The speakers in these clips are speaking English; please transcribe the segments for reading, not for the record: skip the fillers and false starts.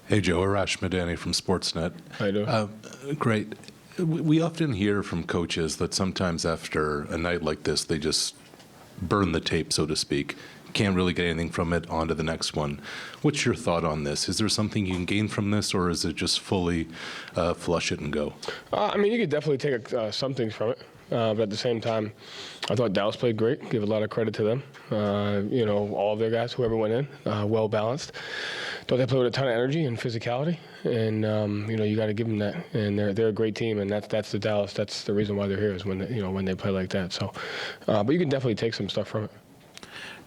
Hey, Joe. Arash Madani from Sportsnet. How you doing? Great. We often hear from coaches that sometimes after a night like this, they just burn the tape, so to speak. Can't really get anything from it, on to the next one. What's your thought on this? Is there something you can gain from this, or is it just fully flush it and go? I mean, you could definitely take some things from it. But at the same time, I thought Dallas played great. Give a lot of credit to them. All of their guys, whoever went in, well balanced. Thought they played with a ton of energy and physicality, and you got to give them that. And they're a great team, and that's the Dallas. That's the reason why they're here is when when they play like that. So, but you can definitely take some stuff from it.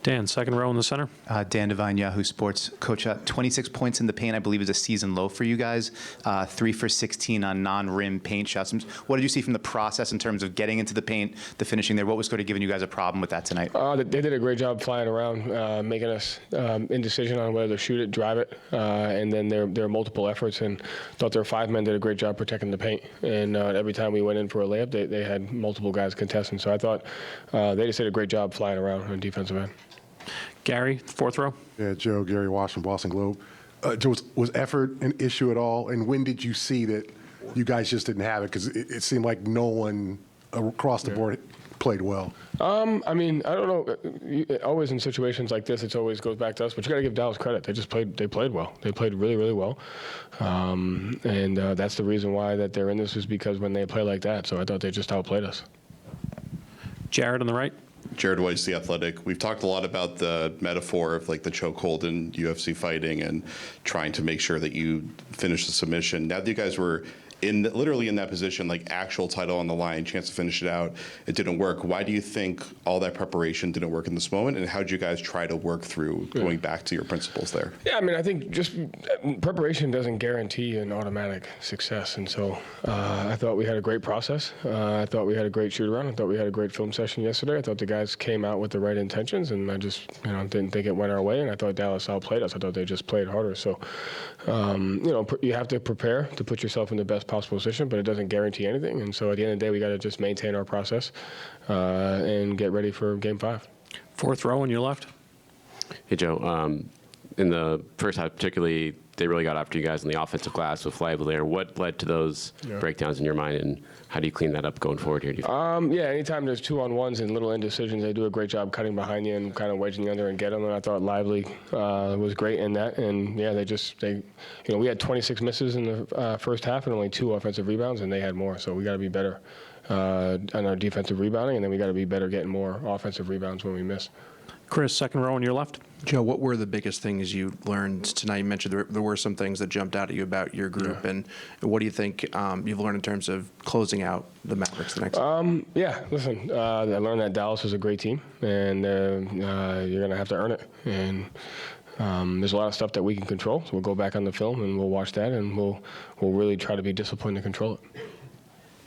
Dan, second row in the center. Dan Devine, Yahoo Sports. Coach, 26 points in the paint, I believe, is a season low for you guys. 3 for 16 on non-rim paint shots. What did you see from the process in terms of getting into the paint, the finishing there? What was sort of giving you guys a problem with that tonight? They did a great job flying around, making us indecision on whether to shoot it, drive it, and then there are multiple efforts. And thought their 5 men did a great job protecting the paint. And every time we went in for a layup, they had multiple guys contesting. So I thought they just did a great job flying around on defensive end. Gary, fourth row. Yeah, Joe, Gary Washington, Boston Globe. Joe, was effort an issue at all? And when did you see that you guys just didn't have it? Because it seemed like no one across the board played well. I mean, I don't know. Always in situations like this, it always goes back to us. But you got to give Dallas credit. They played well. They played really, really well. And that's the reason why that they're in this is because when they play like that. So I thought they just outplayed us. Jared on the right. Jared Weiss, The Athletic. We've talked a lot about the metaphor of like the chokehold in UFC fighting and trying to make sure that you finish the submission. Now that you guys were literally in that position, like actual title on the line, chance to finish it out, it didn't work. Why do you think all that preparation didn't work in this moment, and how did you guys try to work through going back to your principles there? Yeah, I mean, I think just preparation doesn't guarantee an automatic success, and so I thought we had a great process. I thought we had a great shoot-around. I thought we had a great film session yesterday. I thought the guys came out with the right intentions, and I just didn't think it went our way, and I thought Dallas outplayed us. I thought they just played harder. So, you have to prepare to put yourself in the best possible position, but it doesn't guarantee anything. And so at the end of the day, we got to just maintain our process and get ready for Game 5. Fourth row on your left. Hey, Joe. In the first half, particularly, they really got after you guys in the offensive glass with Lively there. What led to those breakdowns in your mind, and how do you clean that up going forward here? Anytime there's 2-on-1s and little indecisions, they do a great job cutting behind you and kind of wedging you under and get them. And I thought Lively was great in that. And we had 26 misses in the first half and only 2 offensive rebounds, and they had more. So we got to be better on our defensive rebounding, and then we got to be better getting more offensive rebounds when we miss. Chris, second row on your left. Joe, what were the biggest things you learned tonight? You mentioned there were some things that jumped out at you about your group, and what do you think you've learned in terms of closing out the Mavericks the next time? Listen, I learned that Dallas is a great team, and you're going to have to earn it. And there's a lot of stuff that we can control, so we'll go back on the film and we'll watch that, and we'll really try to be disciplined to control it.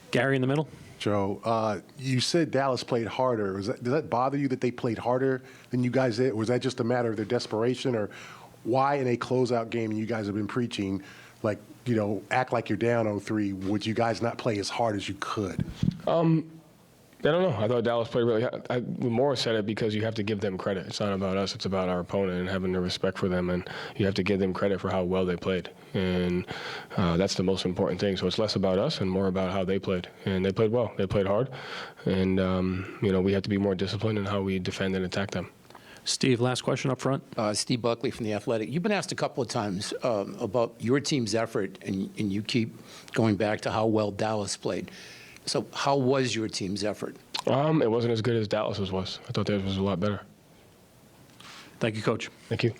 Gary in the middle. Joe, you said Dallas played harder. Does that bother you that they played harder than you guys did? Was that just a matter of their desperation, or why in a closeout game you guys have been preaching, like, act like you're down 0-3, would you guys not play as hard as you could? I don't know. I thought Dallas played really hard. Morris said it because you have to give them credit. It's not about us. It's about our opponent and having the respect for them. And you have to give them credit for how well they played. And that's the most important thing. So it's less about us and more about how they played. And they played well. They played hard. And, we have to be more disciplined in how we defend and attack them. Steve, last question up front. Steve Buckley from The Athletic. You've been asked a couple of times about your team's effort, and you keep going back to how well Dallas played. So how was your team's effort? It wasn't as good as Dallas's was. I thought theirs was a lot better. Thank you, Coach. Thank you.